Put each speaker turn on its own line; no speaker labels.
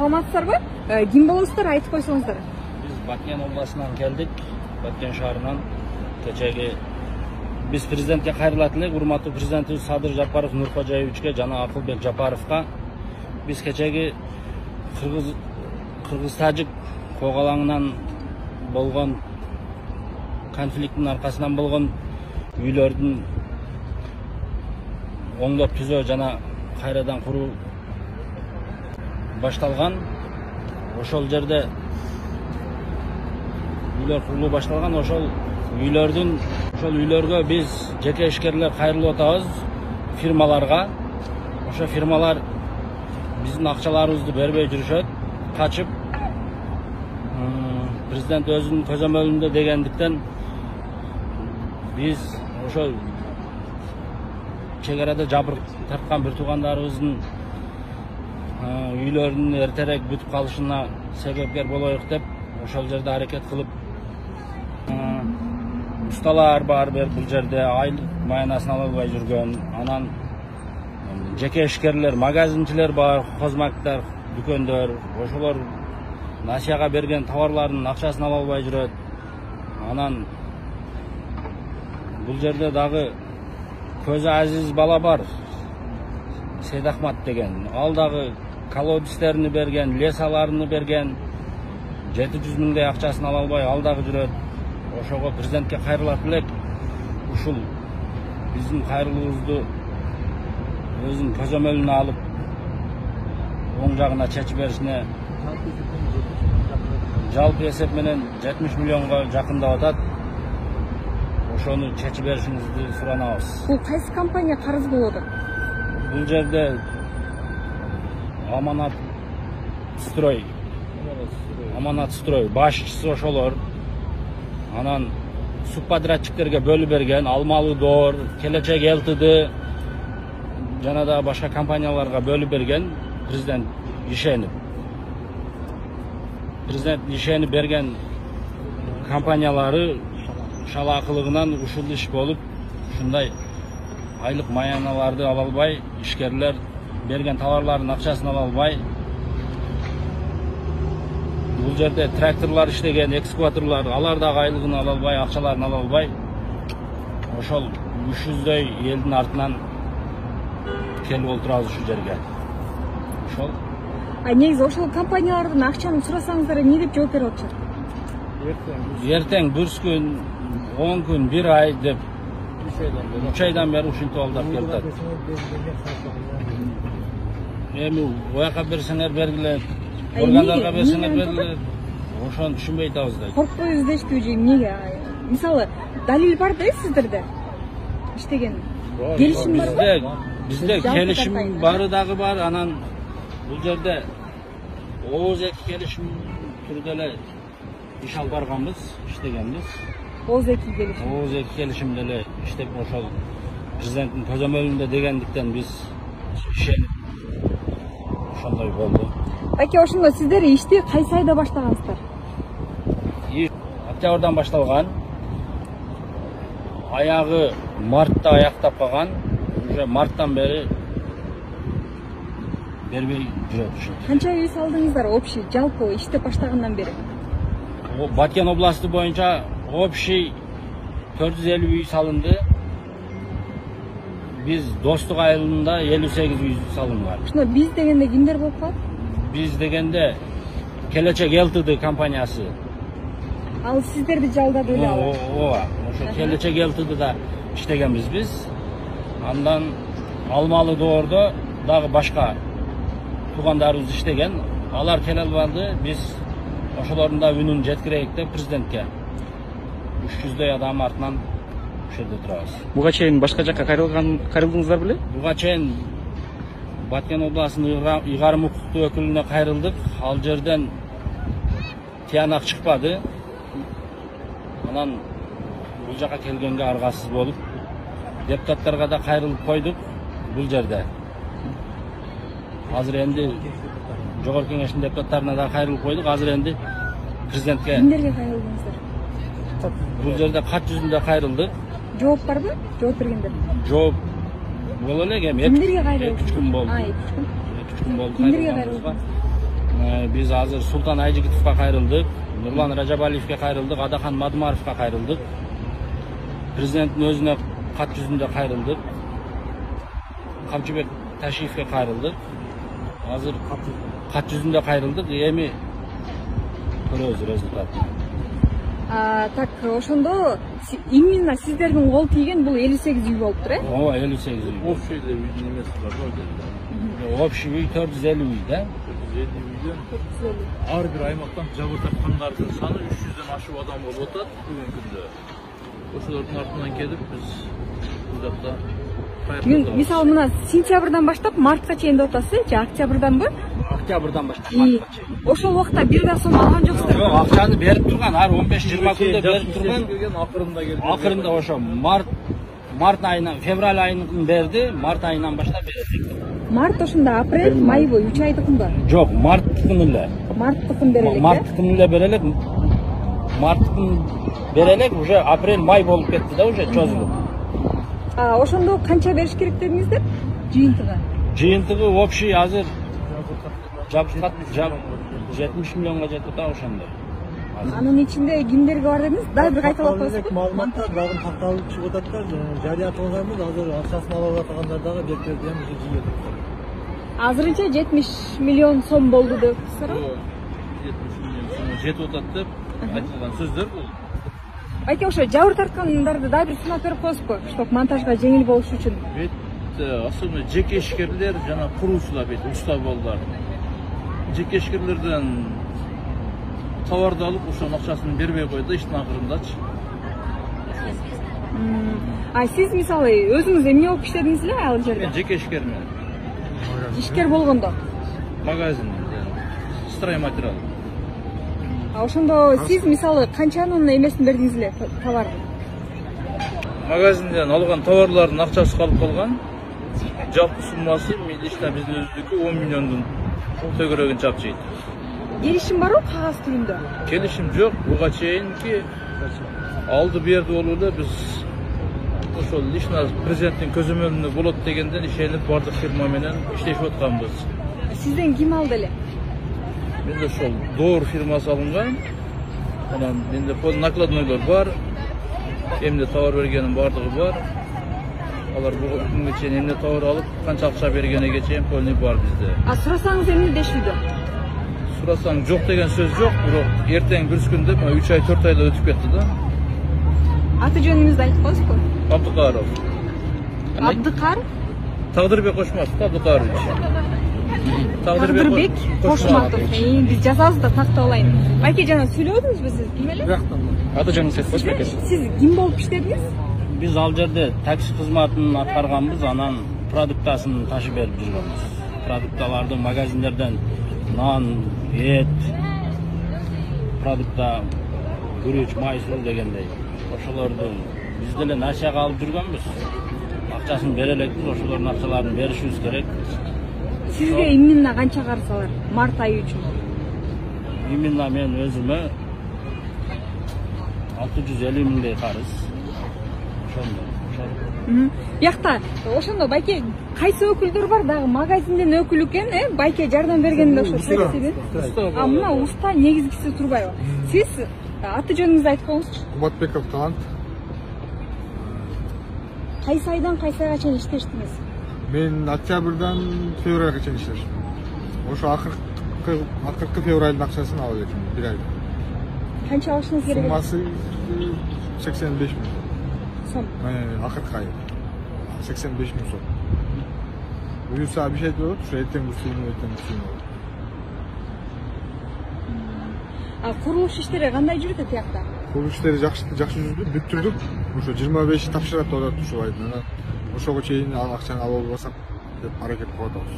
саламатсыздарбы? Ким болосуздар, айтып койсоңуздар.
Biz Batken областынан келдик, Batken шаарынан. Кечеги biz президентке кайрылат элек, урматтуу президентибиз Садыр Жапаров Нуркожаевичке жана Акылбек Жапаровка biz кечеги Кыргыз-Тажик когалаңынан болгон конфликттин аркасынан болгон үйлөрдүн оңдоп түзөө жана кайрадан куруу башталган. Ошол жерде үйлөр курулуу башталган. Ошол үйлөргө биз жеке ишкерлер кайрылып атабыз, фирмаларга. Ошо фирмалар биздин акчаларыбызды бербей жүрүшөт, качып. Президент өзүнүн көзөмөлүндө дегендиктен biz ошол чегарада жабыр тарткан бир туугандарыбыздын үйлөрүнүн эртерээк бүтүп калышына себепкер болоюк деп ошол жерде аракет кылып усталар бар бул жерде айлык маянасын ала албай жүргөн. Анан жеке ишкерлер, магазинчилер бар, козмактар, дүкөндөр, ошолор насияга берген товарлардын акчасын ала албай жүрөт. Анан бул жерде дагы көзү азиз бала бар, Сейдахмат деген. Ал дагы колодистерини берген, лесаларını берген, 700 миңдей акчасын ала албай, ал дагы жүрөт. Ошого президентке кайрылат элек, ушул биздин кайрылуубузду өзүнүн көзөмөлүнө алып, оң жагына чечип беришине жалпы эсеп менен 70 миллионго жакындап атат. Ошону чечип беришиңизди суранабыз.
Бул кайсы компания карыз болот?
Бул жерде Аманат строй башчысы ошолор. Анан субподрядчиктерге бөлүп берген, Алмалы Доор, Келечек ЛТД жана да башка компанияларга бөлүп берген президент ишенип. Президент ишенип берген компаниялары шалаакылыгынан ушул иш болуп, ушундай айлык маяналарды ала албай, ишкерлер берген товарлардын акчасын ала албай, бул жерде тракторлор иштеген, экскаваторлор, алар дагы айлыгын ала албай, акчаларын ала албай, ошол 300дөй элдин артынан келип отурабыз ушул жерге. Ошол.
Негизи ошол компаниялардан акчаны сурасаңыздар эмне деп жооп берип атышат?
Эртең 1 күн, 10 күн, 1 ай деп 3 айдан бери ушинтип алдап келатат. Эми ояка берсеңер бергиле, органдарга берсеңер бергиле. Ошону түшүнбөй атабыз да.
Коркпой издештүү же эмнеге? Мисалы, далил бар да сиздерде? Иштеген. Келишим барбы?
Бизде келишим бары дагы бар. Анан бул жерде ооз эки келишим түрдө эле иш алып барганбыз, иштегенбиз.
Ооз эки
келишимде эле иштеп ошол президенттин көзөмөлүндө дегендиктен биз ишенип ошондой болду.
Баке, ошондо сиздер ишти кайсы айда баштагансыздар?
Октябрдан башталган. Аягы мартта аяктап калган. Уже марттан бери бербей жүрөт ушул.
Канча үй салдыңыздар общий, жалпы иштеп баштагандан бери?
Баткен областы боюнча общий 450 үй салынды. Biz Достук айылында 58 үй салынган.
Ошондо биз дегенде кимдер болуп калат?
Биз дегенде Келечек ЛТД компаниясы.
Ал сиздерди жалдады эле ал.
Ооба, ошо Келечек ЛТДда иштегенбиз биз. Андан Алмалы Доордо дагы башка туугандарыбыз иштеген. Алар келе албады. Биз ошолордун да үнүн жеткирейик деп президентке 300дөй адам артынан ушул жерде турабыз.
Буга чейин башка жакка кайрылдыңыздар беле?
Буга чейин Баткен областынын ыйгарым укуктуу өкүлүнө кайрылдык. Ал жерден тыянак чыкпады. Анан бул жака келгенге аргасыз болуп, депутаттарга да кайрылып койдук бул жерде. Азыр энди Жогорку Кеңештин депутаттарына да кайрылып койдук. Азыр энди президентке.
Кимдерге кайрылдыңыздар?
Бул жерде кат жүзүндө кайрылдык.
Жооп барбы? Жооп бергендер.
Жооп боло элек эми.
Кимдерге кайрылдыңыз?
2 күн болду.
2 күн.
2 күн болду.
Кимдерге кайрылдыңыз?
Biz hazır Sultan Ayjigitовго кайрылдык, Нурлан Ражабалиевге кайрылдык, Адахан Мадымаровго кайрылдык. Президенттин өзүнө кат жүзүндө кайрылдык. Камчыбек Ташиевге кайрылдык. Азыр кат жүзүндө кайрылдык. Эми көрөбүз результатын.
Так, ошондо именно сиздердин кол тийген бул 58 үй болуптур, э?
Ооба, 58 үй.
Общийде үйдүн эмеси бар го.
Общий үй 450 үй да.
450 үйдөн ар бир аймактан жабыр тапкандардын саны 300дөн ашып адам болуп атат бүгүнкү күндө. Ошолордун артынан келип биз бул жакта
мисалы мына сентябрдан баштап мартка чейин деп атасыз, же октябрданбы?
Октябрдан баштап мартка чейин.
Ошол убакта бир да сом алган жоксуздар?
Жок, акчаны берип турган, ар 15-20 күндө берип турган.
акырында келди.
Акырында ошо март айынан, февраль айынан берди, март айынан баштап берет.
Март ошондо апрель, майбы 3 айдыкында?
Жок, марттыкын эле.
Марттыкын берелек.
Марттыкын эле берелек. Марттыкын берелек уже апрель, май болуп кетти да уже чозулуп.
Ошондо канча бериш керек дедиңиздер? Жыйынтыгы.
Жыйынтыгы общий азыр 70 миллионго жетти да ошондо.
Анын ичинде кимдерге бар дедиңиз? Дагы бир кайталап коесузбу?
Маалыматтар дагы такталып чыгып атат да, жарыя кылганбыз, азыр акчасын ала алгандар дагы бектерди эми жыйып атат.
Азырынча 70 миллион сом болду деп сурап.
70 миллион сом жетип атат деп айтылган сөздөр бул.
Байке ошо жабыр тарткандарды дагы бир сынап берип коесузбу, чтоб монтажга жеңил болуш үчүн?
Бет особенно жеке ишкерлер жана куруучулар бет уста болдулар. Жеке ишкерлерден товарды алып ошонун акчасын бербей койду иштин акырындачы.
Сиз мисалы өзүңүз эмне болуп иштедиңиз эле ал жерде?
Мен жеке ишкермин.
Ишкер болгондо.
Магазин, стройматериал.
Ошондо сиз мисалы канчанын эмесин бердиңиз эле, товарды?
Магазинден алган товарлардын акчасы калып калган. Жалпы суммасы лично биздин өзүбүздүкү 10 миллиондун төгөрөгүн чапчыйт.
Келишим барбы кагаз түрүндө?
Келишим жок, буга чейинки алды берди болуп эле биз ошол лично президенттин көзөмөлүндө болот дегенден ишенип бардык фирма менен иштешип атканбыз.
Сизден ким алды эле?
Менде ошол Доор фирмасы алынган. Анан менде накладнойлор бар. Эмне товар бергенин бардыгы бар. Алар бүгүнкү чейин эмне товар алып, канча акча бергениге чейин полный бар бизде.
Сурасаңыз эмне дешүүдө?
Сурасаң жок деген сөз жок, бирок эртең бир күндө 3 ай 4 айда өтүп кетти да.
Аты жөнүңүздү айтып коесузбу?
Абдыкаров.
Абдыкар?
Тагдырбек Кошматов, Абдыкарович.
Тагдырбек Кошматов. Биз жазабыз да тактап алайын. Байке жана сүйлөдүңүзбү сиз? Ким эле?
Аты жөнүңүздү айтып коесузбу?
Сиз ким болуп иштедиңиз?
Биз ал жерде такси кызматын аткарганбыз, анан продуктасын ташып берип жүргөнбүз. Продукталарды магазиндерден нан, эт, продукта, күрүч, май, суу дегендей. Ошолорду биз деле насияга алып жүргөнбүз. Акчасын бере элекпиз, ошолордун акчаларын беришибиз керек.
Сизге именно канча карсалар март айы үчүн?
Именно мен өзүмө 650 миңдей карыз. Ошондо.
Биякта ошондо байке кайсы өкүлдөр бар дагы магазинден өкүл экен, байке жардам бергенде ошо сөйлөсөйбү. Мына уста негизгиси турбайбы? Сиз аты жөнүңүздү айтып коюңузчу.
Кубатбеков Талант.
Кайсы айдан кайсы айга чейин иштештиңиз?
Мен октябрдан февралга чейин иштештим. Ошо акыркы февралдын акчасын алып элем, бир ай.
Канча алышыңыз керек?
Суммасы 85 миң
сом.
Акыркы ай 85 миң сом. Буюрса bir şey болот, ошо эртең бүрсүүнү
Курулуш иштери кандай жүрөт тиякта?
Курулуш иштери жакшы жүрдү, бүттүрдүк. Ошо 25 тапшырат болот ушул айдын. Ошого чейин акчаны алып албасак деп аракет кылып атабыз.